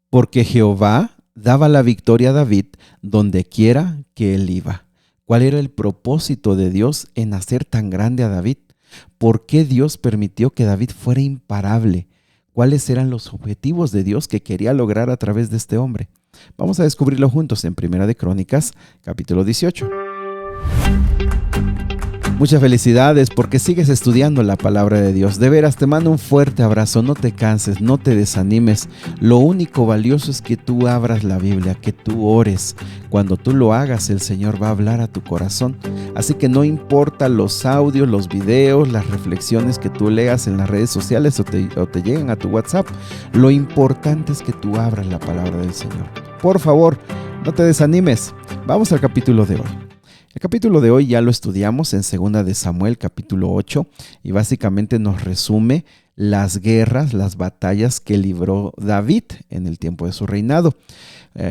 porque Jehová daba la victoria a David donde quiera que él iba. ¿Cuál era el propósito de Dios en hacer tan grande a David? ¿Por qué Dios permitió que David fuera imparable? ¿Cuáles eran los objetivos de Dios que quería lograr a través de este hombre? Vamos a descubrirlo juntos en Primera de Crónicas, capítulo 18. Muchas felicidades porque sigues estudiando la palabra de Dios. De veras, te mando un fuerte abrazo. No te canses, no te desanimes. Lo único valioso es que tú abras la Biblia, que tú ores. Cuando tú lo hagas, el Señor va a hablar a tu corazón. Así que no importa los audios, los videos, las reflexiones que tú leas en las redes sociales o te lleguen a tu WhatsApp. Lo importante es que tú abras la palabra del Señor. Por favor, no te desanimes. Vamos al capítulo de hoy. El capítulo de hoy ya lo estudiamos en 2 de Samuel, capítulo 8, y básicamente nos resume las guerras, las batallas que libró David en el tiempo de su reinado.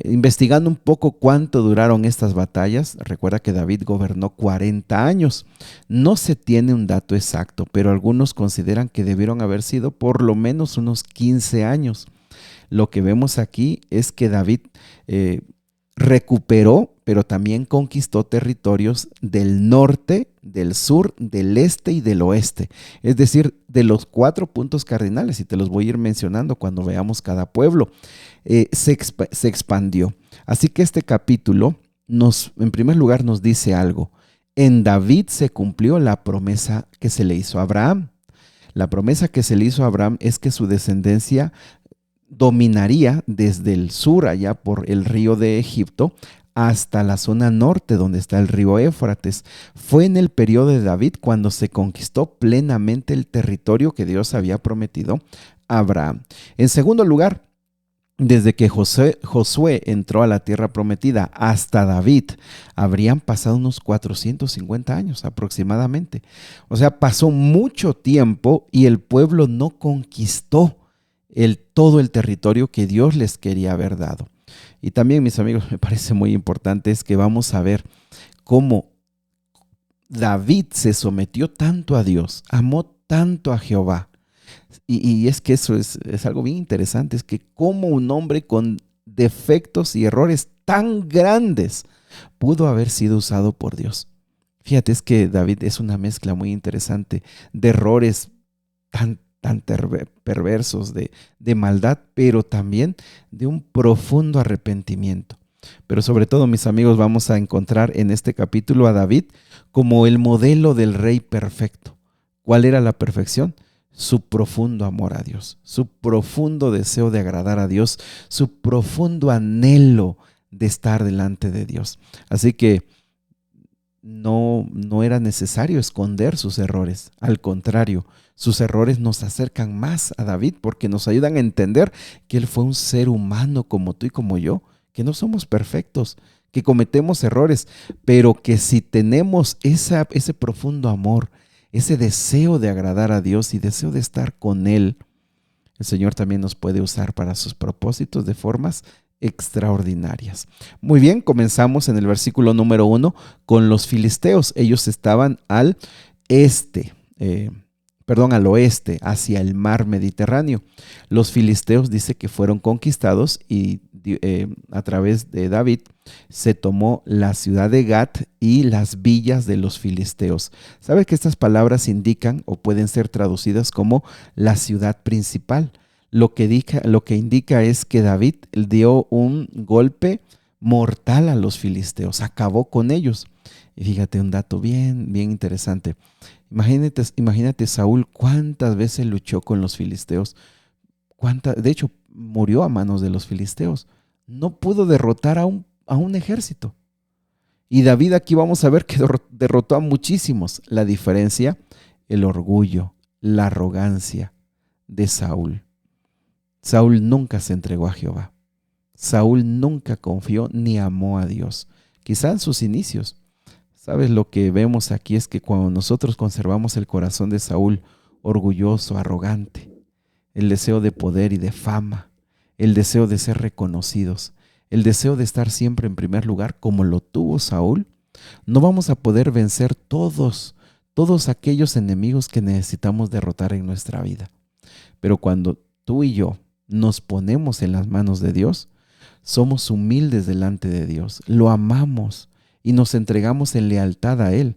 Investigando un poco cuánto duraron estas batallas, recuerda que David gobernó 40 años. No se tiene un dato exacto, pero algunos consideran que debieron haber sido por lo menos unos 15 años. Lo que vemos aquí es que David recuperó, pero también conquistó territorios del norte, del sur, del este y del oeste. Es decir, de los 4 puntos cardinales, y te los voy a ir mencionando cuando veamos cada pueblo, se expandió. Así que este capítulo en primer lugar nos dice algo. En David se cumplió la promesa que se le hizo a Abraham. La promesa que se le hizo a Abraham es que su descendencia dominaría desde el sur, allá por el río de Egipto, hasta la zona norte donde está el río Éufrates. Fue en el periodo de David cuando se conquistó plenamente el territorio que Dios había prometido a Abraham. En segundo lugar, desde que Josué entró a la tierra prometida hasta David, habrían pasado unos 450 años aproximadamente. O sea, pasó mucho tiempo y el pueblo no conquistó todo el territorio que Dios les quería haber dado. Y también, mis amigos, me parece muy importante es que vamos a ver cómo David se sometió tanto a Dios, amó tanto a Jehová. Y es que eso es algo bien interesante, es que cómo un hombre con defectos y errores tan grandes pudo haber sido usado por Dios. Fíjate, es que David es una mezcla muy interesante de errores tan perversos, de maldad, pero también de un profundo arrepentimiento. Pero sobre todo, mis amigos, vamos a encontrar en este capítulo a David como el modelo del rey perfecto. ¿Cuál era la perfección? Su profundo amor a Dios, su profundo deseo de agradar a Dios, su profundo anhelo de estar delante de Dios. Así que no era necesario esconder sus errores. Al contrario, sus errores nos acercan más a David porque nos ayudan a entender que él fue un ser humano como tú y como yo, que no somos perfectos, que cometemos errores, pero que si tenemos ese profundo amor, ese deseo de agradar a Dios y deseo de estar con Él, el Señor también nos puede usar para sus propósitos de formas extraordinarias. Muy bien, comenzamos en el versículo número 1 con los filisteos. Ellos estaban al oeste, hacia el mar Mediterráneo. Los filisteos dice que fueron conquistados y a través de David se tomó la ciudad de Gat y las villas de los filisteos. ¿Sabes que estas palabras indican o pueden ser traducidas como la ciudad principal? Lo que indica es que David dio un golpe mortal a los filisteos, acabó con ellos. Y fíjate un dato bien interesante. Imagínate Saúl cuántas veces luchó con los filisteos. De hecho, murió a manos de los filisteos. No pudo derrotar a un ejército. Y David aquí vamos a ver que derrotó a muchísimos. La diferencia, el orgullo, la arrogancia de Saúl. Saúl nunca se entregó a Jehová. Saúl nunca confió ni amó a Dios. Quizá en sus inicios. ¿Sabes? Lo que vemos aquí es que cuando nosotros conservamos el corazón de Saúl, orgulloso, arrogante, el deseo de poder y de fama, el deseo de ser reconocidos, el deseo de estar siempre en primer lugar, como lo tuvo Saúl, no vamos a poder vencer todos aquellos enemigos que necesitamos derrotar en nuestra vida. Pero cuando tú y yo nos ponemos en las manos de Dios, somos humildes delante de Dios, lo amamos y nos entregamos en lealtad a Él.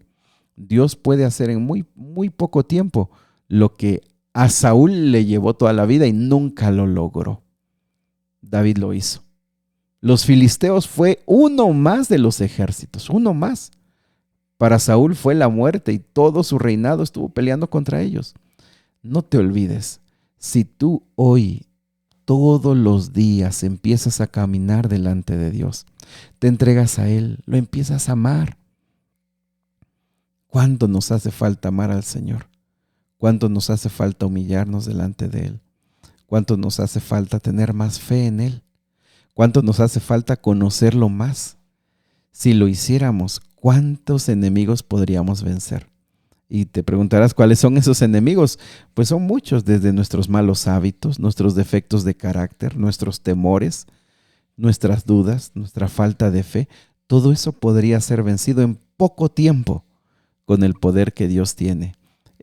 Dios puede hacer en muy, muy poco tiempo lo que a Saúl le llevó toda la vida y nunca lo logró. David lo hizo. Los filisteos fue uno más de los ejércitos, uno más. Para Saúl fue la muerte y todo su reinado estuvo peleando contra ellos. No te olvides, si tú hoy, todos los días, empiezas a caminar delante de Dios, te entregas a Él, lo empiezas a amar. ¿Cuánto nos hace falta amar al Señor? ¿Cuánto nos hace falta humillarnos delante de Él? ¿Cuánto nos hace falta tener más fe en Él? ¿Cuánto nos hace falta conocerlo más? Si lo hiciéramos, ¿cuántos enemigos podríamos vencer? Y te preguntarás, ¿cuáles son esos enemigos? Pues son muchos, desde nuestros malos hábitos, nuestros defectos de carácter, nuestros temores, nuestras dudas, nuestra falta de fe. Todo eso podría ser vencido en poco tiempo con el poder que Dios tiene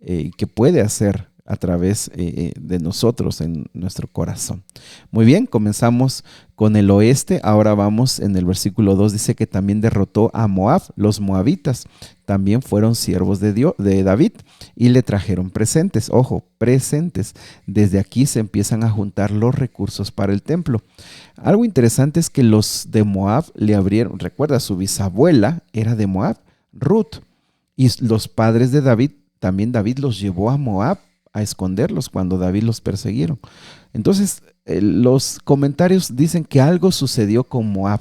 y que puede hacer a través de nosotros en nuestro corazón. Muy bien, comenzamos con el oeste. Ahora vamos en el versículo 2, dice que también derrotó a Moab. Los moabitas también fueron siervos de David y le trajeron presentes. Ojo, presentes. Desde aquí se empiezan a juntar los recursos para el templo. Algo interesante es que los de Moab le abrieron, recuerda, su bisabuela era de Moab, Ruth, y los padres de David, también David los llevó a Moab a esconderlos cuando David los persiguieron. Entonces, los comentarios dicen que algo sucedió con Moab.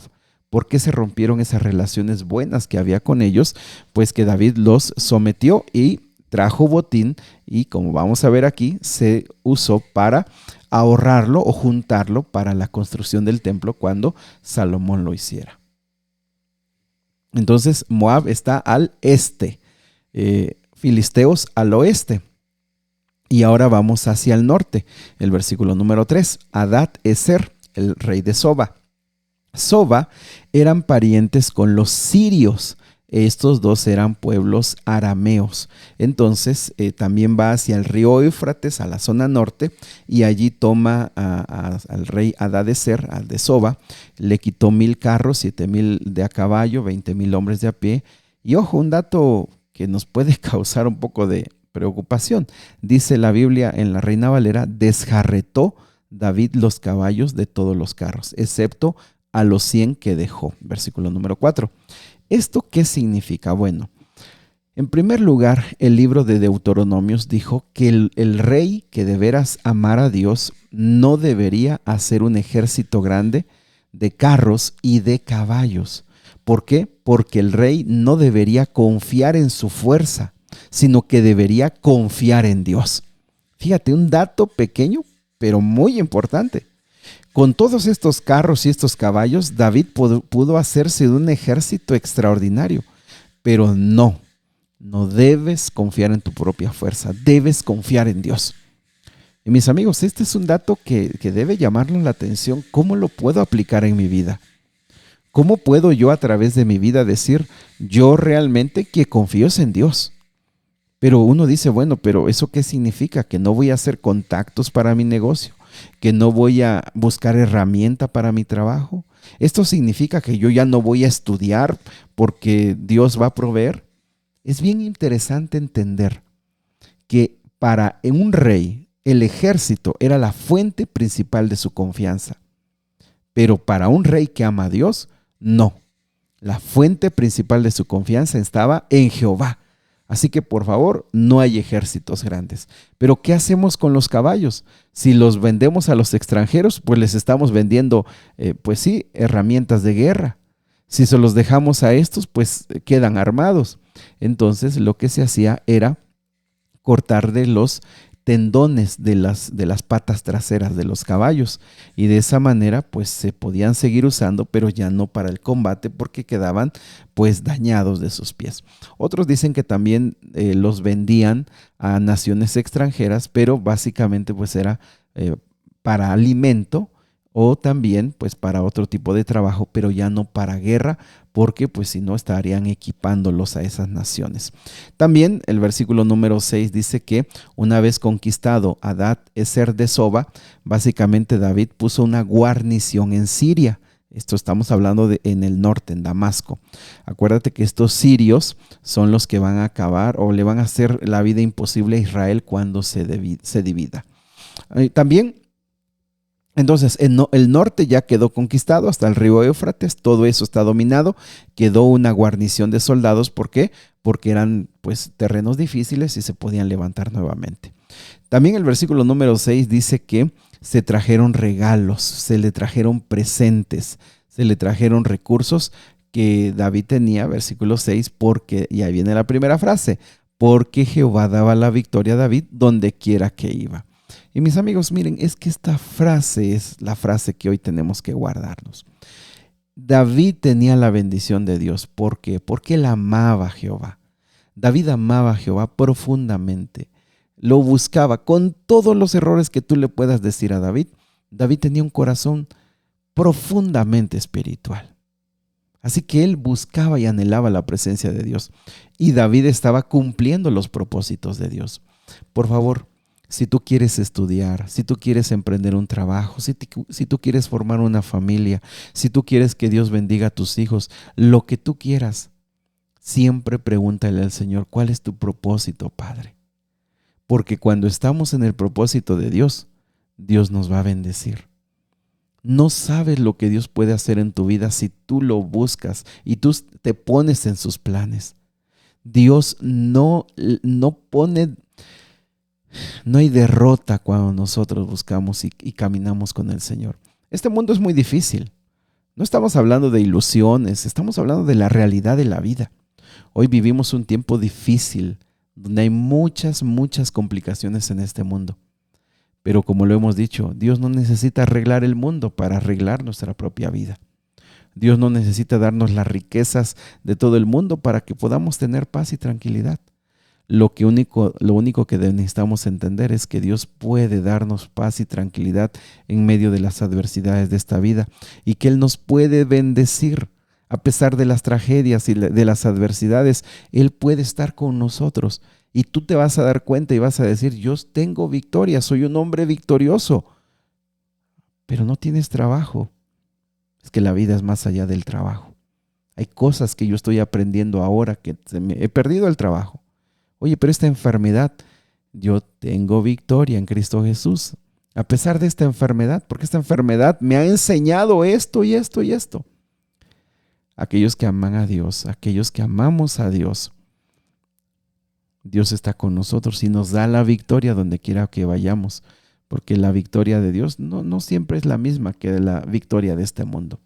¿Por qué se rompieron esas relaciones buenas que había con ellos? Pues que David los sometió y trajo botín y, como vamos a ver aquí, se usó para ahorrarlo o juntarlo para la construcción del templo cuando Salomón lo hiciera. Entonces, Moab está al este, filisteos al oeste. Y ahora vamos hacia el norte. El versículo número 3. Hadad-ezer, el rey de Soba. Soba eran parientes con los sirios. Estos dos eran pueblos arameos. Entonces también va hacia el río Éufrates, a la zona norte, y allí toma al rey Hadad-ezer, al de Soba. Le quitó 1000 carros, 7000 de a caballo, 20,000 hombres de a pie. Y ojo, un dato que nos puede causar un poco de preocupación. Dice la Biblia en la Reina Valera: desjarretó David los caballos de todos los carros, excepto a los 100 que dejó. Versículo número 4. ¿Esto qué significa? Bueno, en primer lugar, el libro de Deuteronomios dijo que el rey que de veras amara a Dios no debería hacer un ejército grande de carros y de caballos. ¿Por qué? Porque el rey no debería confiar en su fuerza, sino que debería confiar en Dios. Fíjate, un dato pequeño, pero muy importante. Con todos estos carros y estos caballos, David pudo hacerse de un ejército extraordinario, pero no debes confiar en tu propia fuerza, debes confiar en Dios. Y mis amigos, este es un dato que debe llamarnos la atención. ¿Cómo lo puedo aplicar en mi vida? ¿Cómo puedo yo a través de mi vida decir, yo realmente que confío en Dios? Pero uno dice, bueno, pero ¿eso qué significa? ¿Que no voy a hacer contactos para mi negocio? ¿Que no voy a buscar herramienta para mi trabajo? ¿Esto significa que yo ya no voy a estudiar porque Dios va a proveer? Es bien interesante entender que para un rey el ejército era la fuente principal de su confianza. Pero para un rey que ama a Dios, no. La fuente principal de su confianza estaba en Jehová. Así que por favor, no hay ejércitos grandes. Pero ¿qué hacemos con los caballos? Si los vendemos a los extranjeros, pues les estamos vendiendo, pues sí, herramientas de guerra. Si se los dejamos a estos, pues quedan armados. Entonces lo que se hacía era cortar de los tendones de las patas traseras de los caballos, y de esa manera pues se podían seguir usando, pero ya no para el combate, porque quedaban pues dañados de sus pies. Otros dicen que también los vendían a naciones extranjeras, pero básicamente pues era para alimento o también pues para otro tipo de trabajo, pero ya no para guerra, porque pues si no estarían equipándolos a esas naciones. También el versículo número 6 dice que una vez conquistado Hadad-Ezer de Soba, básicamente David puso una guarnición en Siria. Esto estamos hablando de en el norte, en Damasco. Acuérdate que estos sirios son los que van a acabar o le van a hacer la vida imposible a Israel cuando se divida. También, entonces, el norte ya quedó conquistado hasta el río Éufrates, todo eso está dominado, quedó una guarnición de soldados. ¿Por qué? Porque eran pues terrenos difíciles y se podían levantar nuevamente. También el versículo número 6 dice que se trajeron regalos, se le trajeron presentes, se le trajeron recursos que David tenía, versículo 6, porque, y ahí viene la primera frase, porque Jehová daba la victoria a David donde quiera que iba. Y mis amigos, miren, es que esta frase es la frase que hoy tenemos que guardarnos. David tenía la bendición de Dios. ¿Por qué? Porque él amaba a Jehová. David amaba a Jehová profundamente. Lo buscaba con todos los errores que tú le puedas decir a David. David tenía un corazón profundamente espiritual. Así que él buscaba y anhelaba la presencia de Dios. Y David estaba cumpliendo los propósitos de Dios. Por favor, si tú quieres estudiar, si tú quieres emprender un trabajo, si tú quieres formar una familia, si tú quieres que Dios bendiga a tus hijos, lo que tú quieras, siempre pregúntale al Señor, ¿cuál es tu propósito, Padre? Porque cuando estamos en el propósito de Dios, Dios nos va a bendecir. No sabes lo que Dios puede hacer en tu vida si tú lo buscas y tú te pones en sus planes. Dios no hay derrota cuando nosotros buscamos y caminamos con el Señor. Este mundo es muy difícil. No estamos hablando de ilusiones, estamos hablando de la realidad de la vida. Hoy vivimos un tiempo difícil, donde hay muchas complicaciones en este mundo. Pero como lo hemos dicho, Dios no necesita arreglar el mundo para arreglar nuestra propia vida. Dios no necesita darnos las riquezas de todo el mundo para que podamos tener paz y tranquilidad. Lo único que necesitamos entender es que Dios puede darnos paz y tranquilidad en medio de las adversidades de esta vida y que Él nos puede bendecir a pesar de las tragedias y de las adversidades. Él puede estar con nosotros y tú te vas a dar cuenta y vas a decir, yo tengo victoria, soy un hombre victorioso, pero no tienes trabajo. Es que la vida es más allá del trabajo. Hay cosas que yo estoy aprendiendo ahora que he perdido el trabajo. Oye, pero esta enfermedad, yo tengo victoria en Cristo Jesús. A pesar de esta enfermedad, porque esta enfermedad me ha enseñado esto y esto y esto. Aquellos que aman a Dios, aquellos que amamos a Dios, Dios está con nosotros y nos da la victoria donde quiera que vayamos. Porque la victoria de Dios no siempre es la misma que la victoria de este mundo.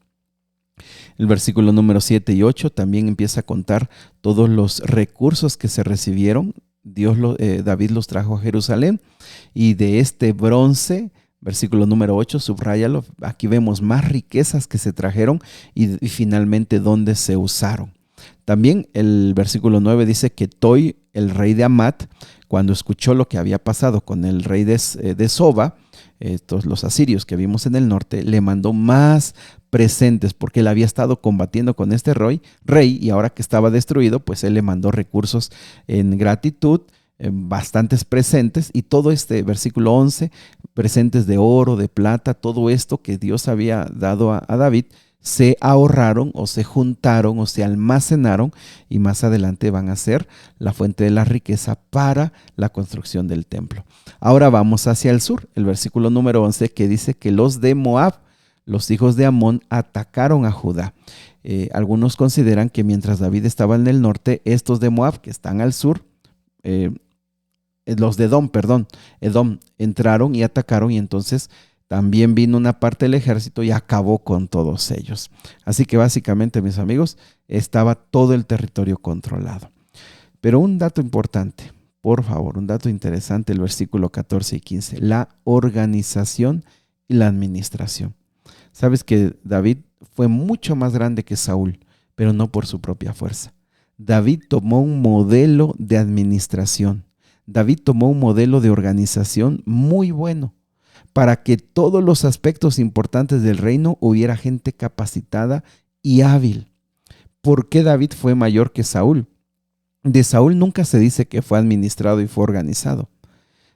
El versículo número 7 y 8 también empieza a contar todos los recursos que se recibieron. David los trajo a Jerusalén y de este bronce, versículo número 8, subráyalo, aquí vemos más riquezas que se trajeron y finalmente dónde se usaron. También el versículo 9 dice que Toi, el rey de Amat, cuando escuchó lo que había pasado con el rey de Soba, los asirios que vimos en el norte, le mandó más presentes porque él había estado combatiendo con este rey y ahora que estaba destruido, pues él le mandó recursos en gratitud, bastantes presentes, y todo este versículo 11, presentes de oro, de plata, todo esto que Dios había dado a David, se ahorraron o se juntaron o se almacenaron y más adelante van a ser la fuente de la riqueza para la construcción del templo. Ahora vamos hacia el sur, el versículo número 11 que dice que los de Moab, los hijos de Amón, atacaron a Judá. Algunos consideran que mientras David estaba en el norte, estos de Moab que están al sur, los de Edom entraron y atacaron y entonces también vino una parte del ejército y acabó con todos ellos. Así que básicamente, mis amigos, estaba todo el territorio controlado. Pero un dato importante, por favor, un dato interesante, el versículo 14 y 15, la organización y la administración. Sabes que David fue mucho más grande que Saúl, pero no por su propia fuerza. David tomó un modelo de administración. David tomó un modelo de organización muy bueno. para que todos los aspectos importantes del reino hubiera gente capacitada y hábil. ¿Por qué David fue mayor que Saúl? De Saúl nunca se dice que fue administrado y fue organizado.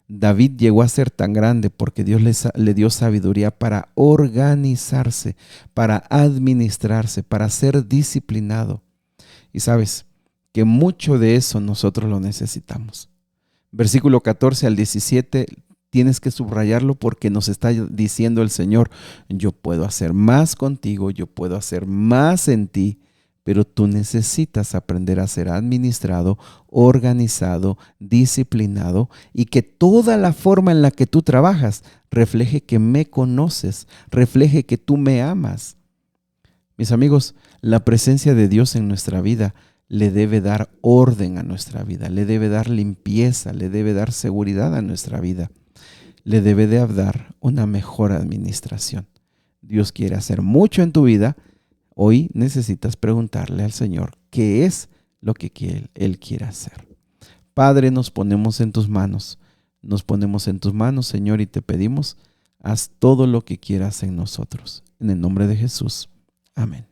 David llegó a ser tan grande porque Dios le dio sabiduría para organizarse, para administrarse, para ser disciplinado. Y sabes que mucho de eso nosotros lo necesitamos. Versículo 14 al 17, tienes que subrayarlo porque nos está diciendo el Señor, yo puedo hacer más contigo, yo puedo hacer más en ti, pero tú necesitas aprender a ser administrado, organizado, disciplinado y que toda la forma en la que tú trabajas refleje que me conoces, refleje que tú me amas. Mis amigos, la presencia de Dios en nuestra vida le debe dar orden a nuestra vida, le debe dar limpieza, le debe dar seguridad a nuestra vida, le debe de dar una mejor administración. Dios quiere hacer mucho en tu vida. Hoy necesitas preguntarle al Señor qué es lo que Él quiere hacer. Padre, nos ponemos en tus manos, Señor, y te pedimos, haz todo lo que quieras en nosotros. En el nombre de Jesús. Amén.